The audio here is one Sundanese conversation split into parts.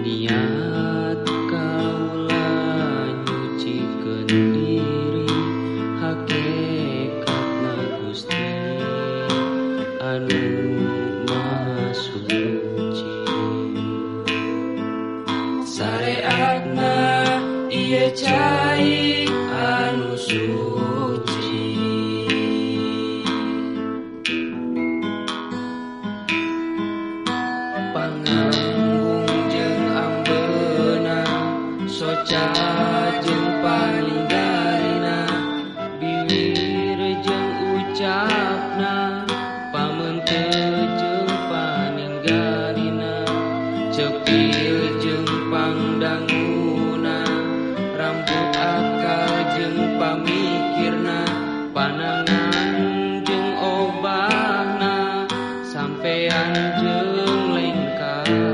Niat kaula nyucikeun diri hakikatna Gusti anu Maha Suci. Sareatna ieu cai anu suci. Soca jeung paninggalina bibir jeung ucapna pamenteu jeung paninggalina cepil jeung pangdanguna rambut akal jeung pamikirna panangan jeung obahna sampean jeung lengkapna.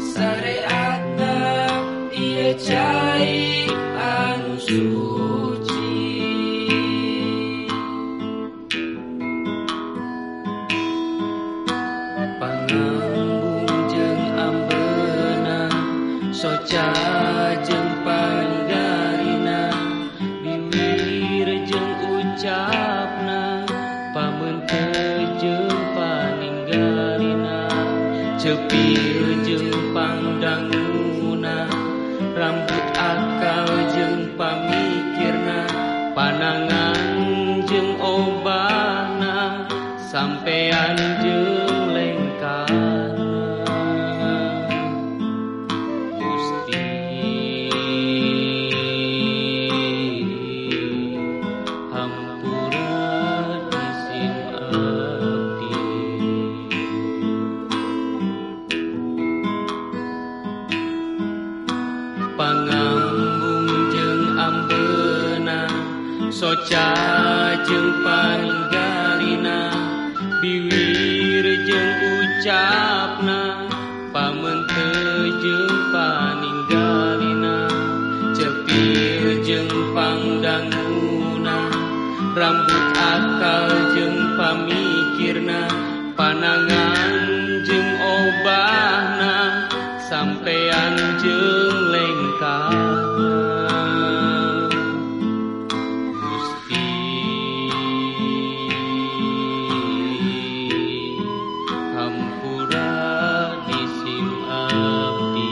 Sareatna ieu cai anu suci. Pangambung jeung ambeuna soca jeung paninggalina bibir jeung ucapna pamenteu jeung paninggalina cepil jeung pangdanguna rambut akal jeung pamikirna panangan jeung obahna sampean jeung lengkana. Gusti hampura isim abdi. Pangambung jeung ambeuna soca jeung paninggalina bibir jeung ucapna pamenteu jeung paninggalina cepil jeung pangdanguna rambut akal jeung pamikirna panangan kanjeng lengkang Gusti hampura disim abdi